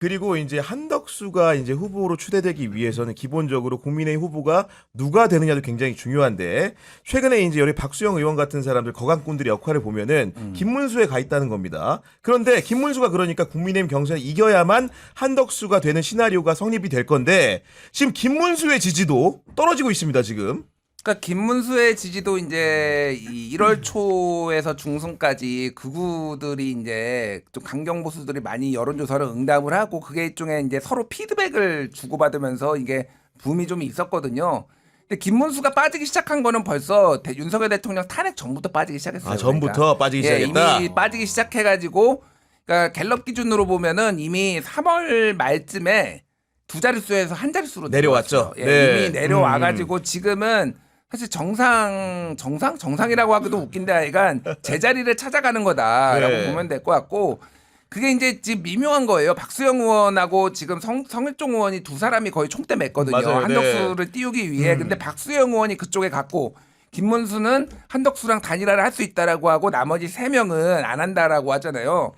그리고 이제 한덕수가 이제 후보로 추대되기 위해서는 기본적으로 국민의힘 후보가 누가 되느냐도 굉장히 중요한데 최근에 이제 여기 박수영 의원 같은 사람들 거강꾼들의 역할을 보면은 김문수에 가 있다는 겁니다. 그런데 김문수가 그러니까 국민의힘 경선에 이겨야만 한덕수가 되는 시나리오가 성립이 될 건데 지금 김문수의 지지도 떨어지고 있습니다, 지금. 그러니까 김문수의 지지도 이제 1월 초에서 중순까지 극우들이 이제 좀 강경 보수들이 많이 여론조사를 응답을 하고 그게 일종의 이제 서로 피드백을 주고받으면서 이게 붐이 좀 있었거든요. 근데 김문수가 빠지기 시작한 거는 벌써 윤석열 대통령 탄핵 전부터 빠지기 시작했어요. 아, 전부터 그러니까. 빠지기 시작했다. 이미 빠지기 시작해가지고 그러니까 갤럽 기준으로 보면은 이미 3월 말쯤에 두 자릿수에서 한 자릿수로 내려왔죠. 내려왔어요. 네. 이미 내려와가지고 지금은 사실 정상이라고 하기도 웃긴데 하여간 제자리를 찾아가는 거다라고 네. 보면 될 것 같고 그게 이제 지금 미묘한 거예요. 박수영 의원하고 지금 성일종 의원이 두 사람이 거의 총대 맸거든요. 맞아요. 한덕수를 띄우기 위해. 근데 박수영 의원이 그쪽에 갔고 김문수는 한덕수랑 단일화를 할 수 있다라고 하고 나머지 3명은 안 한다라고 하잖아요.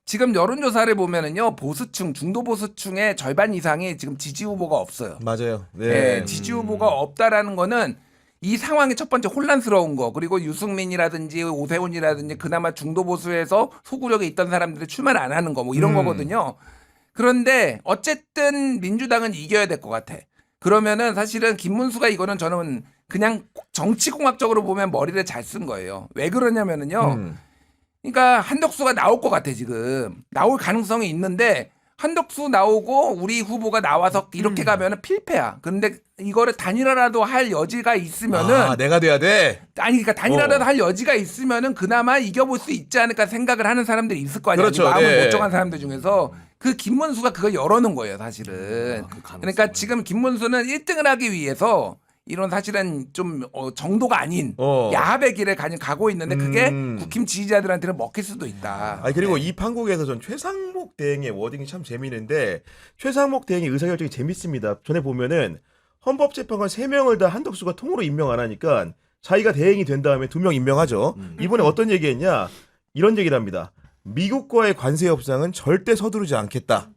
지금 여론조사를 보면은요 보수층 중도 보수층의 절반 이상이 지금 지지 후보가 없어요. 맞아요. 네. 지지 후보가 없다라는 거는 이 상황이 첫 번째 혼란스러운 거 그리고 유승민이라든지 오세훈이라든지 그나마 중도 보수에서 소구력에 있던 사람들이 출마를 안 하는 거 뭐 이런 거거든요. 그런데 어쨌든 민주당은 이겨야 될 것 같아. 그러면은 사실은 김문수가 이거는 저는 그냥 정치공학적으로 보면 머리를 잘 쓴 거예요. 왜 그러냐면은요. 그러니까 한덕수가 나올 것 같아 지금. 나올 가능성이 있는데 한덕수 나오고 우리 후보가 나와서 이렇게 가면은 필패야. 그런데 이거를 단일화라도 할 여지가 있으면은 아, 내가 돼야 돼. 아니 그러니까 단일화라도 할 여지가 있으면은 그나마 이겨볼 수 있지 않을까 생각을 하는 사람들이 있을 거 아니야. 그렇죠. 마음을 네. 못 정한 사람들 중에서 그 김문수가 그걸 열어놓은 거예요 사실은. 그러니까 지금 김문수는 1등을 하기 위해서 이런 사실은 좀 정도가 아닌 야합의 길을 가고 있는데 그게 국힘 지지자들한테는 먹힐 수도 있다. 아니 그리고 이 판국에서 전 최상목 대행의 워딩이 참 재미있는데 최상목 대행의 의사결정이 재밌습니다. 전에 보면은 헌법재판관 3명을 다 한덕수가 통으로 임명 안 하니까 자기가 대행이 된 다음에 2명 임명하죠. 이번에 어떤 얘기했냐? 이런 얘기를 합니다. 미국과의 관세 협상은 절대 서두르지 않겠다.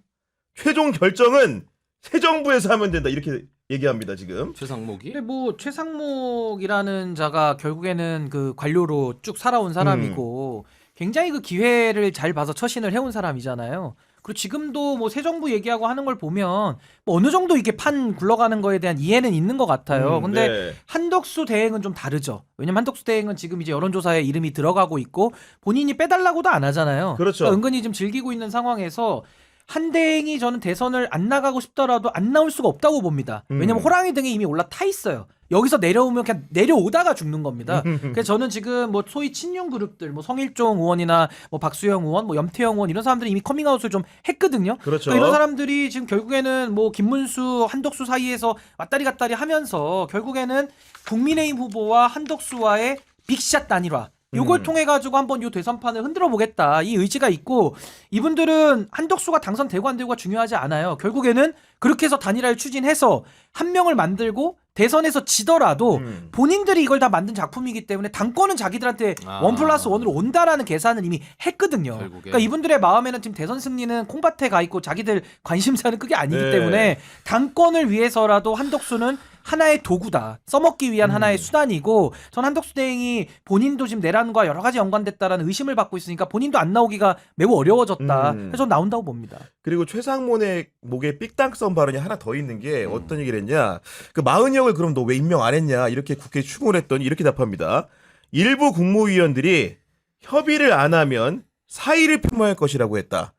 최종 결정은 새 정부에서 하면 된다. 이렇게 얘기합니다 지금. 최상목이? 근데 뭐 최상목이라는 자가 결국에는 그 관료로 쭉 살아온 사람이고 굉장히 그 기회를 잘 봐서 처신을 해온 사람이잖아요. 그리고 지금도 뭐 새 정부 얘기하고 하는 걸 보면 뭐 어느 정도 이게 판 굴러가는 거에 대한 이해는 있는 것 같아요. 근데 네. 한덕수 대행은 좀 다르죠. 왜냐면 한덕수 대행은 지금 이제 여론조사에 이름이 들어가고 있고 본인이 빼달라고도 안 하잖아요. 그렇죠. 그러니까 은근히 좀 즐기고 있는 상황에서 한 대행이 저는 대선을 안 나가고 싶더라도 안 나올 수가 없다고 봅니다. 왜냐면 호랑이 등에 이미 올라타 있어요. 여기서 내려오면 그냥 내려오다가 죽는 겁니다. 그래서 저는 지금 뭐 소위 친윤 그룹들, 뭐 성일종 의원이나 뭐 박수영 의원, 뭐 염태영 의원 이런 사람들이 이미 커밍아웃을 좀 했거든요. 그렇죠. 그러니까 이런 사람들이 지금 결국에는 뭐 김문수, 한덕수 사이에서 왔다리 갔다리 하면서 결국에는 국민의힘 후보와 한덕수와의 빅샷 단일화. 요걸 통해 가지고 한번 요 대선판을 흔들어 보겠다 이 의지가 있고 이분들은 한덕수가 당선되고 안 되고가 중요하지 않아요. 결국에는 그렇게 해서 단일화를 추진해서 한 명을 만들고 대선에서 지더라도 본인들이 이걸 다 만든 작품이기 때문에 당권은 자기들한테 1+1으로 온다라는 계산은 이미 했거든요. 결국에. 그러니까 이분들의 마음에는 지금 대선 승리는 콩밭에 가 있고 자기들 관심사는 그게 아니기 네. 때문에 당권을 위해서라도 한덕수는 하나의 도구다. 써먹기 위한 하나의 수단이고 전 한덕수 대행이 본인도 지금 내란과 여러 가지 연관됐다라는 의심을 받고 있으니까 본인도 안 나오기가 매우 어려워졌다. 그래서 전 나온다고 봅니다. 그리고 최상목의 목에 삑땅 발언이 하나 더 있는 게 어떤 얘기를 했냐. 그 마은혁을 그럼 너 왜 임명 안 했냐 이렇게 국회에 추궁을 했더니 이렇게 답합니다. 일부 국무위원들이 협의를 안 하면 사의를 표명할 것이라고 했다.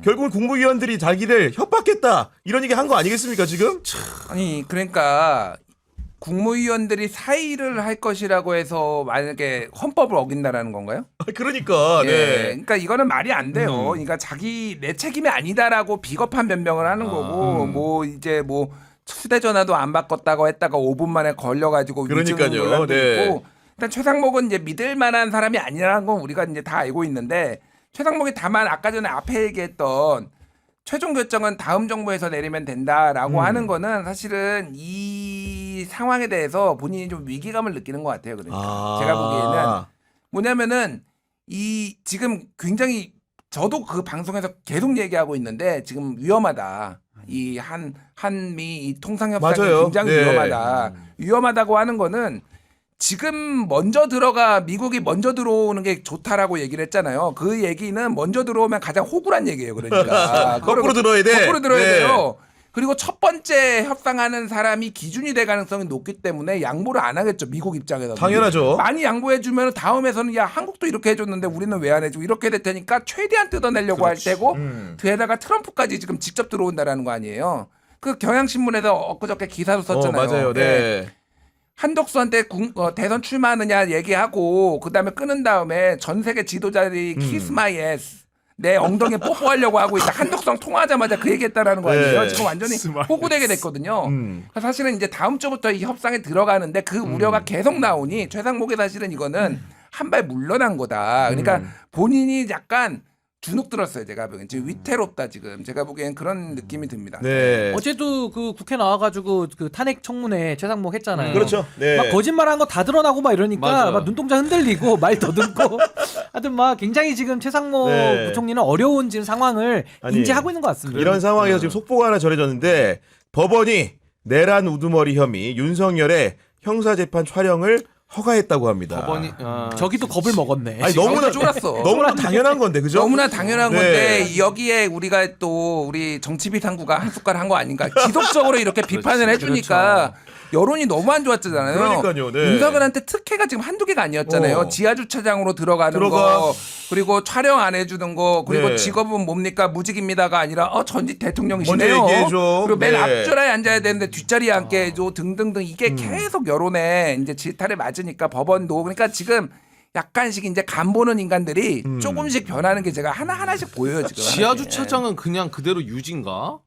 결국은 국무위원들이 자기를 협박했다 이런 얘기 한 거 아니겠습니까 지금? 아니 그러니까 국무위원들이 사의를 할 것이라고 해서 만약에 헌법을 어긴다라는 건가요? 그러니까 예, 네. 그러니까 이거는 말이 안 돼요. 그러니까 자기 내 책임이 아니다라고 비겁한 변명을 하는 거고 뭐 이제 뭐 휴대전화도 안 바꿨다고 했다가 5분 만에 걸려가지고 그러니까요. 위증 논란도 네. 있고 일단 최상목은 이제 믿을 만한 사람이 아니라는 건 우리가 이제 다 알고 있는데 최상목이 다만 아까 전에 앞에 얘기했던 최종 결정은 다음 정부에서 내리면 된다라고 하는 거는 사실은 이 상황에 대해서 본인이 좀 위기감을 느끼는 것 같아요. 그러니까 제가 보기에는 뭐냐면은 이 지금 굉장히 저도 그 방송에서 계속 얘기하고 있는데 지금 위험하다. 이 한미 이 통상협상이 맞아요. 굉장히 네. 위험하다. 위험하다고 하는 거는 지금 미국이 먼저 들어오는 게 좋다라고 얘기를 했잖아요. 그 얘기는 먼저 들어오면 가장 호구란 얘기예요. 그러니까 거꾸로 들어야 돼. 거꾸로 들어야 네. 돼요. 그리고 첫 번째 협상하는 사람이 기준이 될 가능성이 높기 때문에 양보를 안 하겠죠. 미국 입장에서. 당연하죠. 많이 양보해주면 다음에서는 야 한국도 이렇게 해줬는데 우리는 왜 안 해주고 이렇게 될 테니까 최대한 뜯어내려고 할 테고 게다가 트럼프까지 지금 직접 들어온다라는 거 아니에요. 그 경향신문에서 엊그저께 기사도 썼잖아요. 맞아요. 네. 한덕수한테 대선 출마하느냐 얘기하고 그다음에 끊은 다음에 전 세계 지도자들이 키스 마이 에스 내 엉덩이에 뽀뽀하려고 하고 있다. 한덕수랑 통화하자마자 그 얘기했다라는 거 아니에요. 네. 지금 완전히 호구되게 됐거든요. 그래서 사실은 이제 다음 주부터 이 협상에 들어가는데 그 우려가 계속 나오니 최상목이 사실은 이거는 한 발 물러난 거다. 그러니까 본인이 약간 주눅 들었어요. 제가 보기엔 지금 위태롭다 지금 제가 보기엔 그런 느낌이 듭니다. 네. 어제도 그 국회 나와가지고 그 탄핵 청문회 최상목 했잖아요. 그렇죠. 네. 막 거짓말한 거 다 드러나고 막 이러니까 맞아. 막 눈동자 흔들리고 말 더듬고 하여튼 막 굉장히 지금 최상목 네. 부총리는 어려운 지금 상황을 아니, 인지하고 있는 것 같습니다. 이런 상황에서 지금 속보가 하나 전해졌는데 법원이 내란 우두머리 혐의 윤석열의 형사재판 촬영을 허가했다고 합니다. 법원이 저기도 겁을 먹었네. 아니 너무나 쫄았어. 너무나 당연한 건데 그죠? 너무나 당연한 네. 건데 여기에 우리가 또 우리 정치비상구가 한 숟갈 한 거 아닌가. 지속적으로 이렇게 비판을 해주니까 여론이 너무 안 좋았잖아요. 그러니까요, 네. 윤석열한테 특혜가 지금 한두 개가 아니었잖아요. 지하주차장으로 들어가는 거, 그리고 촬영 안 해주는 거, 그리고 네. 직업은 뭡니까 무직입니다가 아니라 전직 대통령이시네요. 먼저 얘기해줘. 그리고 맨 네. 앞줄에 앉아야 되는데 뒷자리에 앉게 해줘 등등등 이게 계속 여론에 이제 질타를 맞으니까 법원도 그러니까 지금. 약간씩 이제 간 보는 인간들이 조금씩 변하는 게 제가 하나씩 보여요 지금. 지하 주차장은 그냥 그대로 유지인가?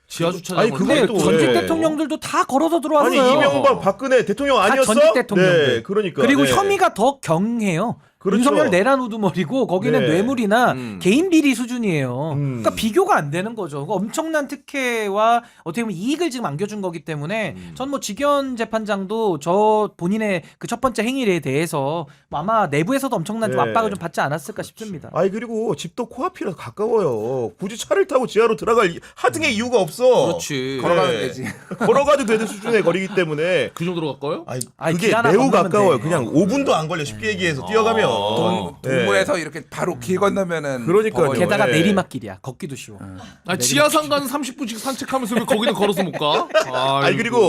지하 주차장. 아니, 그거 근데 또 전직 왜? 대통령들도 다 걸어서 들어왔어요. 아니 이명박 박근혜 대통령 다 아니었어? 전직 대통령들. 네, 그러니까. 그리고 네. 혐의가 더 경해요. 그렇죠. 윤석열 내란 우두머리고 거기는 네. 뇌물이나 개인 비리 수준이에요. 그러니까 비교가 안 되는 거죠. 그 엄청난 특혜와 어떻게 보면 이익을 지금 안겨준 거기 때문에 전 뭐 직연 재판장도 저 본인의 그 첫 번째 행위에 대해서 아마 내부에서도 엄청난 좀 네. 압박을 좀 받지 않았을까 싶습니다. 아니 그리고 집도 코앞이라서 가까워요. 굳이 차를 타고 지하로 들어갈 하등의 이유가 없어. 그렇지. 걸어가면 네. 되지. 걸어가도 되는 수준의 거리기 때문에 그 정도로 갈까요? 아니, 그게 길 하나 매우 건너면 가까워요. 돼. 그냥 5분도 안 걸려 쉽게 얘기해서 뛰어가면. 동부에서 이렇게 바로 길 건너면은 그러니까요. 법원이- 게다가 네. 내리막길이야. 걷기도 쉬워. 지하상 가는 30분씩 산책하면서 왜 거기는 걸어서 못 가? 아니 그리고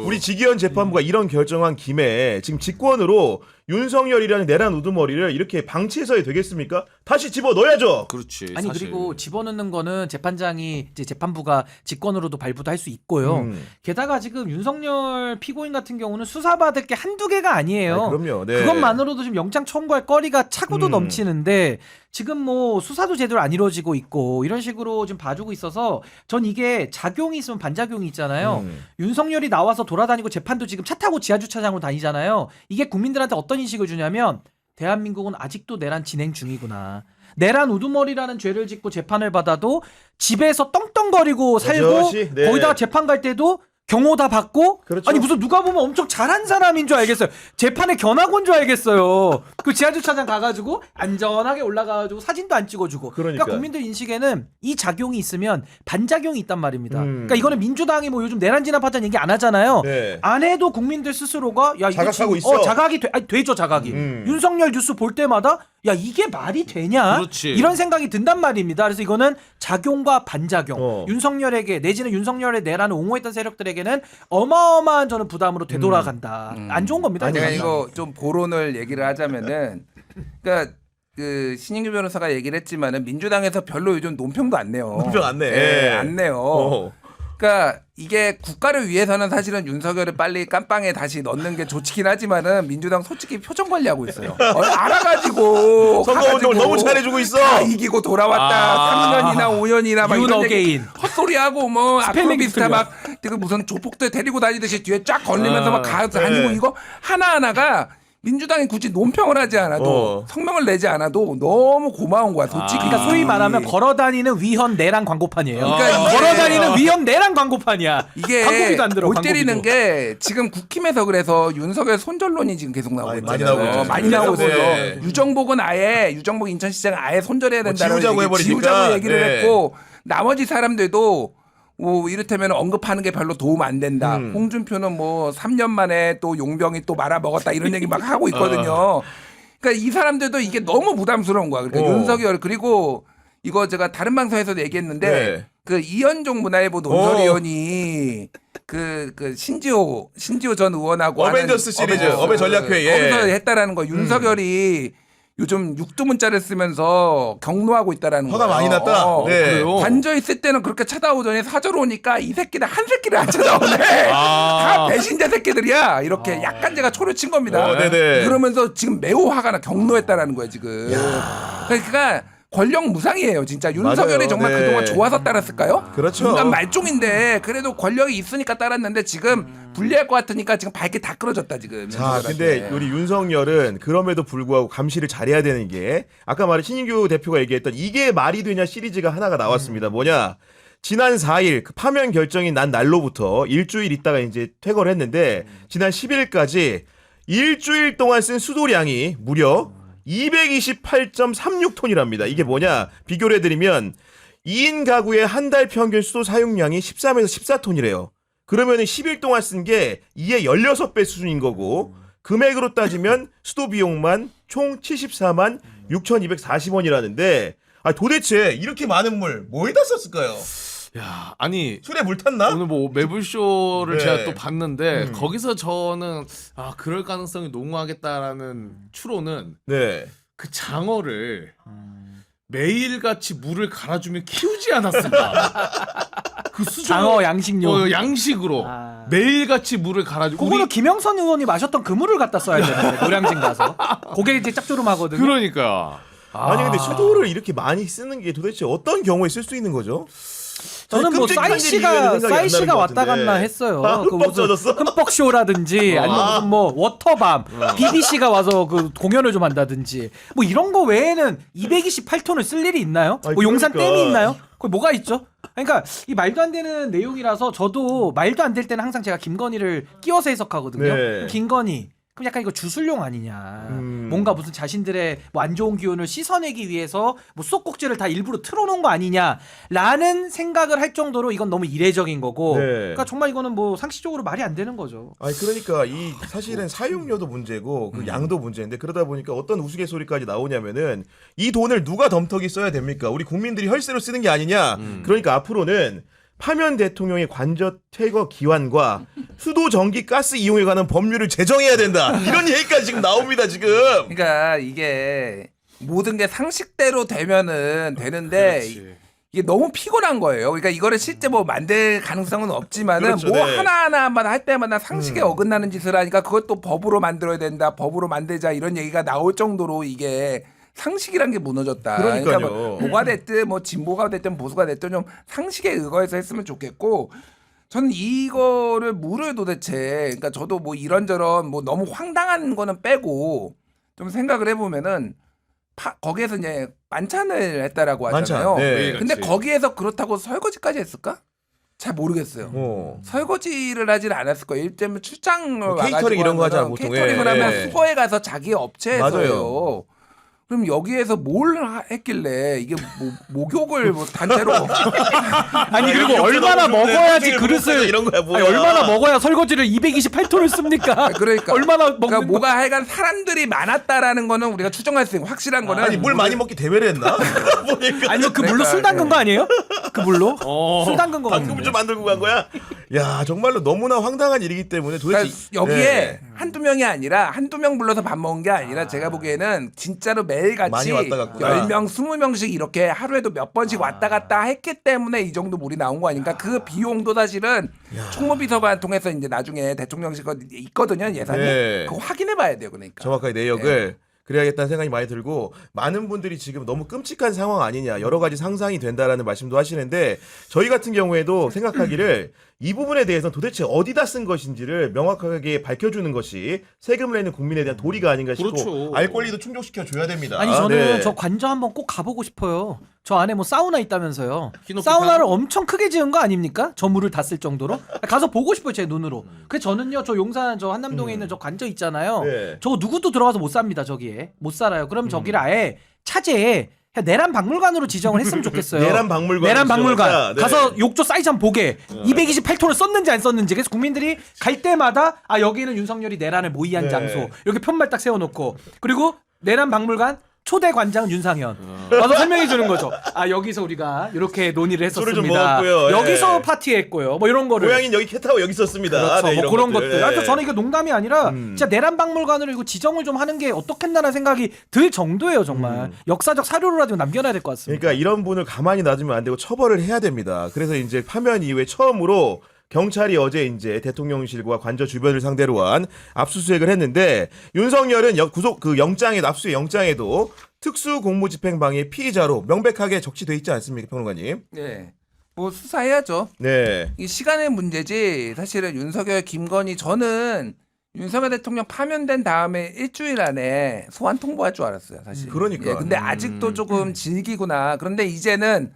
우리 지기현 재판부가 이런 결정한 김에 지금 직권으로 윤석열이라는 내란 우두머리를 이렇게 방치해서야 되겠습니까? 다시 집어 넣어야죠. 그렇지. 아니 사실. 그리고 집어넣는 거는 재판장이 이제 재판부가 직권으로도 발부도 할 수 있고요. 게다가 지금 윤석열 피고인 같은 경우는 수사받을 게 한두 개가 아니에요. 아니, 그럼요. 네. 그것만으로도 지금 영장 청구할 거리가 차고도 넘치는데 지금 뭐 수사도 제대로 안 이루어지고 있고 이런 식으로 지금 봐주고 있어서 전 이게 작용이 있으면 반작용이 있잖아요. 윤석열이 나와서 돌아다니고 재판도 지금 차 타고 지하주차장으로 다니잖아요. 이게 국민들한테 어떤 인식을 주냐면 대한민국은 아직도 내란 진행 중이구나. 내란 우두머리라는 죄를 짓고 재판을 받아도 집에서 떵떵거리고 살고 여전히, 네. 거기다가 재판 갈 때도 경호 다 받고 그렇죠. 아니 무슨 누가 보면 엄청 잘한 사람인 줄 알겠어요. 재판에 견학온 줄 알겠어요. 그 지하주차장 가가지고 안전하게 올라가가지고 사진도 안 찍어주고. 그러니까. 국민들 인식에는 이 작용이 있으면 반작용이 있단 말입니다. 그러니까 이거는 민주당이 뭐 요즘 내란 진압하자는 얘기 안 하잖아요. 네. 안 해도 국민들 스스로가 야 이거 자각하고 지금 있어. 자각이 되죠 자각이. 윤석열 뉴스 볼 때마다 야 이게 말이 되냐 그렇지. 이런 생각이 든단 말입니다. 그래서 이거는 작용과 반작용. 윤석열에게 내지는 윤석열의 내란을 옹호했던 세력들에게는 어마어마한 저는 부담으로 되돌아간다. 안 좋은 겁니다. 제가 이거는. 이거 좀 고론을 얘기를 하자면은 그러니까 그 신인규 변호사가 얘기를 했지만은 민주당에서 별로 요즘 논평도 안 내요. 논평 안 내. 네, 안 내요. 어. 그러니까 이게 국가를 위해서는 사실은 윤석열을 빨리 깜빵에 다시 넣는 게 좋긴 하지만은 민주당 솔직히 표정 관리하고 있어요. 알아가지고 선거운동을 너무 잘해주고 있어. 다 이기고 돌아왔다. 3년이나 5년이나 막 이런 얘기 윤어게인. 헛소리하고 뭐 스펠링 아크로비스타 틀려. 막 그 무슨 조폭들 데리고 다니듯이 뒤에 쫙 걸리면서 막 다니고 네. 이거 하나하나가 민주당이 굳이 논평을 하지 않아도 성명을 내지 않아도 너무 고마운 거야. 솔직히. 그러니까 소위 말하면 걸어다니는 위헌 내란 광고판이에요. 그러니까 걸어다니는 위헌 내란 광고판이야. 이게 광고비도 안 들어. 골 광고비도. 때리는 게 지금 국힘에서 그래서 윤석열 손절론이 지금 계속 나오고 많이 있잖아요. 나오고 있죠. 많이 나오고 있어요. 네. 유정복 인천시장 아예 손절해야 된다는 지우자고 해버리니까. 지우자고 얘기를 네. 했고 나머지 사람들도 뭐 이를테면 언급하는 게 별로 도움 안 된다. 홍준표는 뭐 3년 만에 또 용병이 또 말아먹었다 이런 얘기 막 하고 있거든요. 그러니까 이 사람들도 이게 너무 부담스러운 거야. 그러니까 윤석열 그리고 이거 제가 다른 방송에서도 얘기했는데 네. 그 이현종 문화일보 논설위원이 그 신지호 전 의원하고 어벤져스 시리즈, 어벤져스. 어벤 전략회의. 거기서 했다라는 거. 윤석열이 요즘 육두문자를 쓰면서 경로하고 있다라는 화가 거예요. 많이 났다. 네. 그래요? 관저 있을 때는 그렇게 찾아오더니 사저로 오니까 이 새끼들 한 새끼를 안 찾아오네. 다 배신자 새끼들이야. 이렇게 약간 제가 초를 친 겁니다. 네네. 그러면서 지금 매우 화가 나 경로했다라는 거예요 지금. 그러니까 권력 무상이에요 진짜. 윤석열이 맞아요. 정말 네. 그동안 좋아서 따랐을까요? 그렇죠. 인간 말종인데 그래도 권력이 있으니까 따랐는데 지금 불리할 것 같으니까 지금 밝게 다 끌어졌다 지금. 자, 윤석열한테. 근데 우리 윤석열은 그럼에도 불구하고 감시를 잘해야 되는 게 아까 말한 신인규 대표가 얘기했던 이게 말이 되냐 시리즈가 하나가 나왔습니다. 뭐냐? 지난 4일 그 파면 결정이 난 날로부터 일주일 있다가 이제 퇴거를 했는데 지난 10일까지 일주일 동안 쓴 수도량이 무려 228.36톤이랍니다. 이게 뭐냐? 비교를 해드리면 2인 가구의 한 달 평균 수도 사용량이 13에서 14톤이래요. 그러면 10일 동안 쓴 게 이에 16배 수준인 거고 금액으로 따지면 수도 비용만 총 74만 6,240원이라는데 도대체 이렇게 많은 물 뭐에다 썼을까요? 야, 아니 술에 물 탔나? 오늘 뭐 매불쇼를 네. 제가 또 봤는데 거기서 저는 그럴 가능성이 농후하겠다라는 추론은 네. 그 장어를 매일같이 물을 갈아주며 키우지 않았을까. 그 수준 장어 양식용. 양식으로 아. 매일같이 물을 갈아주고 그거는 김영선 의원이 마셨던 그 물을 갖다 써야 되는데 노량진 가서. 고개 이제 짭조름하거든요. 그러니까 아니 근데 수도를 이렇게 많이 쓰는 게 도대체 어떤 경우에 쓸 수 있는 거죠? 저는 뭐 끔찍한 일이 싸이 생각이 안 나는 씨가 것 왔다 같은데. 갔나 했어요. 흠뻑 젖었어? 흠뻑 쇼라든지 아니면 무슨 뭐 워터밤, BBC가 와서 그 공연을 좀 한다든지 뭐 이런 거 외에는 228톤을 쓸 일이 있나요? 아니, 뭐 용산 그러니까. 댐이 있나요? 거기 뭐가 있죠? 그러니까 이 말도 안 되는 내용이라서 저도 말도 안 될 때는 항상 제가 김건희를 끼워서 해석하거든요. 네. 김건희 그럼 약간 이거 주술용 아니냐. 뭔가 무슨 자신들의 뭐 안 좋은 기운을 씻어내기 위해서 뭐 수도꼭지를 다 일부러 틀어놓은 거 아니냐라는 생각을 할 정도로 이건 너무 이례적인 거고. 네. 그러니까 정말 이거는 뭐 상식적으로 말이 안 되는 거죠. 아니 그러니까 이 사실은 사용료도 문제고 그 양도 문제인데 그러다 보니까 어떤 우스갯소리까지 나오냐면은 이 돈을 누가 덤터기 써야 됩니까? 우리 국민들이 혈세로 쓰는 게 아니냐. 그러니까 앞으로는 파면 대통령의 관저 퇴거 기한과 수도 전기 가스 이용에 관한 법률을 제정해야 된다. 이런 얘기까지 지금 나옵니다 지금. 그러니까 이게 모든 게 상식대로 되면은 되는데 이게 너무 피곤한 거예요. 그러니까 이거를 실제 뭐 만들 가능성은 없지만은 그렇죠, 뭐 네. 하나하나만 할 때마다 상식에 어긋나는 짓을 하니까 그것도 법으로 만들어야 된다. 법으로 만들자 이런 얘기가 나올 정도로 이게 상식이란 게 무너졌다. 그러니까요. 그러니까 뭐 뭐가 됐든 뭐 진보가 됐든 보수가 됐든 좀 상식에 의거해서 했으면 좋겠고 저는 이거를 물을 도대체 그러니까 저도 뭐 이런저런 뭐 너무 황당한 거는 빼고 좀 생각을 해보면은 거기에서 이제 만찬을 했다라고 하잖아요. 만찬, 네. 근데 그렇지. 거기에서 그렇다고 설거지까지 했을까? 잘 모르겠어요. 설거지를 하진 않았을 거예요. 일테면 출장을 뭐 와가지고 케이터링 이런 거 하잖아, 하면은 보통. 케이터링을 예, 하면 예. 수거에 가서 자기 업체에서요. 맞아요. 그럼 여기에서 뭘 했길래 이게 뭐 목욕을 뭐 단체로 아니 그리고 얼마나 먹어야지 그릇을 이런 거야 뭐야? 아니, 얼마나 먹어야 설거지를 228톤을 씁니까? 그러니까 얼마나 먹는 그러니까 거? 뭐가 하여간 사람들이 많았다라는 거는 우리가 추정할 수 있는 확실한 거는 아니 물 많이 먹기 대회를 했나? 보니까 아니면 그 물로 그러니까, 술 담근 거 아니에요? 그 물로? 술 담근 거 방금 같은데. 좀 만들고 간 거야? 야 정말로 너무나 황당한 일이기 때문에 도대체 그러니까 여기에 네. 한두 명이 아니라 한두 명 불러서 밥 먹은 게 아니라 제가 보기에는 진짜로 매일같이 많이 왔다 갔구나. 10명, 20명씩 이렇게 하루에도 몇 번씩 왔다 갔다 했기 때문에 이 정도 물이 나온 거 아닌가. 그 비용도 사실은 총무비서관 통해서 이제 나중에 대통령실 거 있거든요. 예산이. 네. 그거 확인해 봐야 돼요. 그러니까. 정확하게 내역을 그래야겠다는 생각이 많이 들고 많은 분들이 지금 너무 끔찍한 상황 아니냐 여러 가지 상상이 된다라는 말씀도 하시는데 저희 같은 경우에도 생각하기를 이 부분에 대해서는 도대체 어디다 쓴 것인지를 명확하게 밝혀주는 것이 세금을 내는 국민에 대한 도리가 아닌가 싶고 그렇죠. 알 권리도 충족시켜 줘야 됩니다. 아니 저는 네. 저 관저 한번 꼭 가보고 싶어요. 저 안에 뭐 사우나 있다면서요. 히노키타? 사우나를 엄청 크게 지은 거 아닙니까? 저 물을 다 쓸 정도로. 가서 보고 싶어요 제 눈으로. 그래서 저는요 저 용산 저 한남동에 있는 저 관저 있잖아요. 네. 저거 누구도 들어가서 못 삽니다 저기에. 못 살아요. 그럼 저기를 아예 차제에 그냥 내란 박물관으로 지정을 했으면 좋겠어요. 내란 박물관. 내란 박물관 지정하자. 네. 가서 욕조 사이즈 한번 보게. 228톤을 썼는지 안 썼는지. 그래서 국민들이 갈 때마다 아 여기는 윤석열이 내란을 모의한 네. 장소. 이렇게 편말 딱 세워놓고 그리고 내란 박물관 초대 관장은 윤상현. 와서 설명해 주는 거죠. 아 여기서 우리가 이렇게 논의를 술을 좀 했었습니다. 먹었고요. 여기서 예. 파티했고요. 뭐 이런 거를. 고양이는 여기 캣타워 여기 있었습니다. 그렇죠. 네, 뭐 이런 그런 것들. 예. 그래서 저는 이거 농담이 아니라 진짜 내란 박물관으로 이거 지정을 좀 하는 게 어떻겠나라는 생각이 들 정도예요, 정말. 역사적 사료로라도 남겨놔야 될 것 같습니다. 그러니까 이런 분을 가만히 놔두면 안 되고 처벌을 해야 됩니다. 그래서 이제 파면 이후에 처음으로 경찰이 어제 이제 대통령실과 관저 주변을 상대로 한 압수수색을 했는데 윤석열은 구속 그 영장에 압수수색 영장에도 특수공무집행방해 피의자로 명백하게 적시돼 있지 않습니까, 평론가님? 네. 뭐 수사해야죠. 네. 이 시간의 문제지. 사실은 윤석열, 김건희 저는 윤석열 대통령 파면된 다음에 일주일 안에 소환 통보할 줄 알았어요, 사실. 그러니까. 예, 근데 아직도 조금 질기구나. 그런데 이제는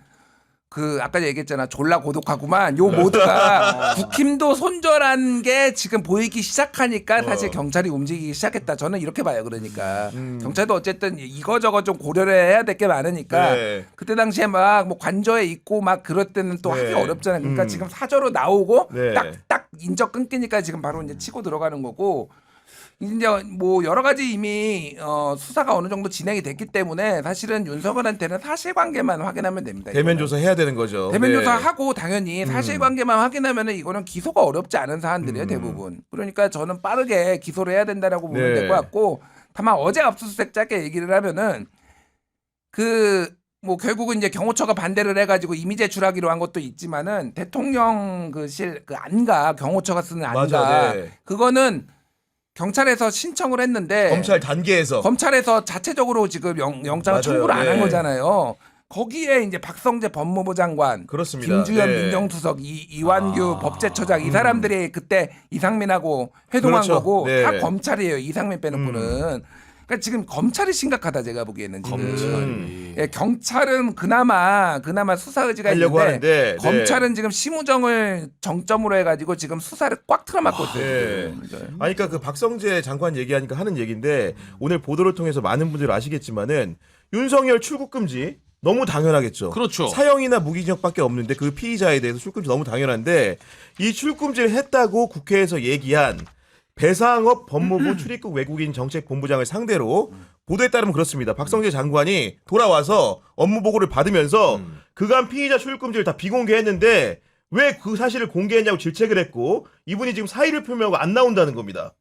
그 아까 얘기했잖아, 졸라 고독하구만. 요 모두가 국힘도 손절한 게 지금 보이기 시작하니까 사실 경찰이 움직이기 시작했다. 저는 이렇게 봐요. 그러니까 경찰도 어쨌든 이거저거 좀 고려를 해야 될 게 많으니까 네. 그때 당시에 막 뭐 관저에 있고 막 그럴 때는 또 네. 하기 어렵잖아요. 그러니까 지금 사저로 나오고 네. 딱 인적 끊기니까 지금 바로 이제 치고 들어가는 거고. 이제 뭐 여러 가지 이미 수사가 어느 정도 진행이 됐기 때문에 사실은 윤석열한테는 사실관계만 확인하면 됩니다. 대면 이거는. 조사 해야 되는 거죠. 대면 네. 조사하고 당연히 사실관계만 확인하면은 이거는 기소가 어렵지 않은 사안들이에요, 대부분. 그러니까 저는 빠르게 기소를 해야 된다라고 보면 네. 될 것 같고, 다만 어제 압수수색 짧게 얘기를 하면은 뭐 결국은 이제 경호처가 반대를 해가지고 이미 제출하기로 한 것도 있지만은 대통령 그 안가 경호처가 쓰는 안가 맞아, 네. 그거는 경찰에서 신청을 했는데 검찰 단계에서 검찰에서 자체적으로 지금 영장을 맞아요. 청구를 안 한 네. 거잖아요. 거기에 이제 박성재 법무부 장관, 그렇습니다. 김주현 네. 민정수석, 이완규 법제처장 이 사람들이 그때 이상민하고 회동한 그렇죠. 거고 네. 다 검찰이에요. 이상민 빼놓고는. 그러니까 지금 검찰이 심각하다 제가 보기에는 지금. 예, 경찰은 그나마 수사 의지가 하려고 있는데 하는데, 네. 검찰은 지금 심우정을 정점으로 해가지고 지금 수사를 꽉 틀어막고 있어요. 네. 지금. 아니, 그러니까 그 박성재 장관 얘기하니까 하는 얘기인데 오늘 보도를 통해서 많은 분들이 아시겠지만은 윤석열 출국 금지 너무 당연하겠죠. 그렇죠. 사형이나 무기징역밖에 없는데 그 피의자에 대해서 출금지 너무 당연한데 이 출금지를 했다고 국회에서 얘기한 배상업 법무부 출입국 외국인 정책본부장을 상대로 보도에 따르면 그렇습니다. 박성재 장관이 돌아와서 업무 보고를 받으면서 그간 피의자 출입금지를 다 비공개했는데 왜 그 사실을 공개했냐고 질책을 했고 이분이 지금 사의를 표명하고 안 나온다는 겁니다.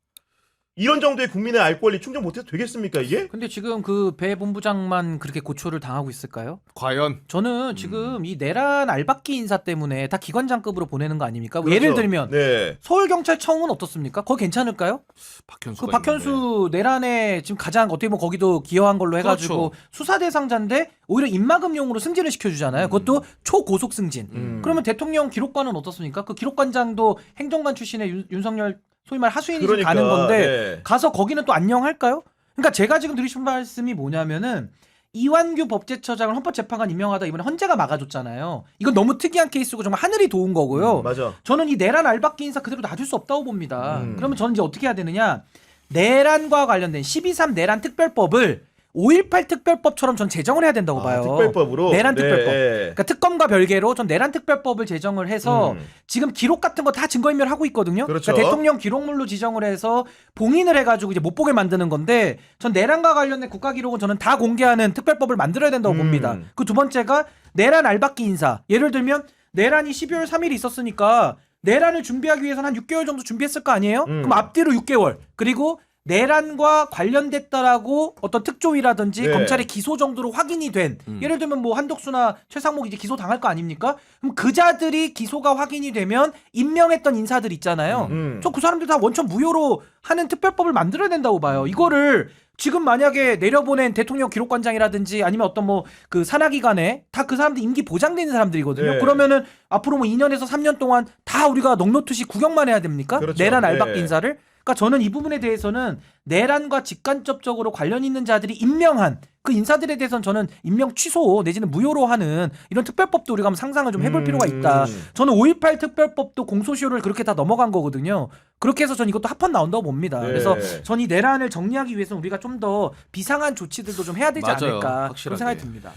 이런 정도의 국민의 알 권리 충족 못해도 되겠습니까 이게? 근데 지금 그 배 본부장만 그렇게 고초를 당하고 있을까요? 과연 저는 지금 이 내란 알박기 인사 때문에 다 기관장급으로 보내는 거 아닙니까? 그렇죠. 예를 들면 네. 서울경찰청은 어떻습니까? 거기 괜찮을까요? 박현수가 그 박현수 내란에 지금 가장 어떻게 보면 거기도 기여한 걸로 해가지고 그렇죠. 수사 대상자인데 오히려 입막음용으로 승진을 시켜주잖아요. 그것도 초고속 승진. 그러면 대통령 기록관은 어떻습니까? 그 기록관장도 행정관 출신의 윤석열 소위 말 하수인이 지금 그러니까, 가는 건데 네. 가서 거기는 또 안녕할까요? 그러니까 제가 지금 드리고 싶은 말씀이 뭐냐면은 이완규 법제처장을 헌법재판관 임명하다 이번에 헌재가 막아줬잖아요. 이건 너무 특이한 케이스고 정말 하늘이 도운 거고요. 맞아. 저는 이 내란 알박기 인사 그대로 놔둘 수 없다고 봅니다. 그러면 저는 이제 어떻게 해야 되느냐? 내란과 관련된 12.3 내란 특별법을 5.18 특별법처럼 전 제정을 해야 된다고 봐요. 특별법으로? 내란 네. 특별법. 그러니까 특검과 별개로 전 내란 특별법을 제정을 해서 지금 기록 같은 거 다 증거인멸하고 있거든요. 그렇죠. 그러니까 대통령 기록물로 지정을 해서 봉인을 해가지고 이제 못 보게 만드는 건데 전 내란과 관련된 국가 기록은 저는 다 공개하는 특별법을 만들어야 된다고 봅니다. 그 두 번째가 내란 알박기 인사. 예를 들면 내란이 12월 3일 있었으니까 내란을 준비하기 위해서는 한 6개월 정도 준비했을 거 아니에요? 그럼 앞뒤로 6개월. 그리고 내란과 관련됐다라고 어떤 특조위라든지 네. 검찰의 기소 정도로 확인이 된 예를 들면 뭐 한덕수나 최상목 이제 기소 당할 거 아닙니까? 그럼 그자들이 기소가 확인이 되면 임명했던 인사들 있잖아요. 저 그 사람들 다 원천 무효로 하는 특별법을 만들어야 된다고 봐요. 이거를 지금 만약에 내려보낸 대통령 기록관장이라든지 아니면 어떤 뭐 그 산하기관에 다 그 사람들 임기 보장되는 사람들이거든요. 네. 그러면은 앞으로 뭐 2년에서 3년 동안 다 우리가 넉넉듯이 구경만 해야 됩니까? 그렇죠. 내란 알박기 네. 인사를. 그러니까 저는 이 부분에 대해서는 내란과 직간접적으로 관련 있는 자들이 임명한 그 인사들에 대해서는 저는 임명 취소 내지는 무효로 하는 이런 특별법도 우리가 한번 상상을 좀 해볼 필요가 있다. 저는 5.18 특별법도 공소시효를 그렇게 다 넘어간 거거든요. 그렇게 해서 전 이것도 합헌 나온다고 봅니다. 네. 그래서 전 이 내란을 정리하기 위해서는 우리가 좀 더 비상한 조치들도 좀 해야 되지 맞아요. 않을까 확실하게. 그런 생각이 듭니다.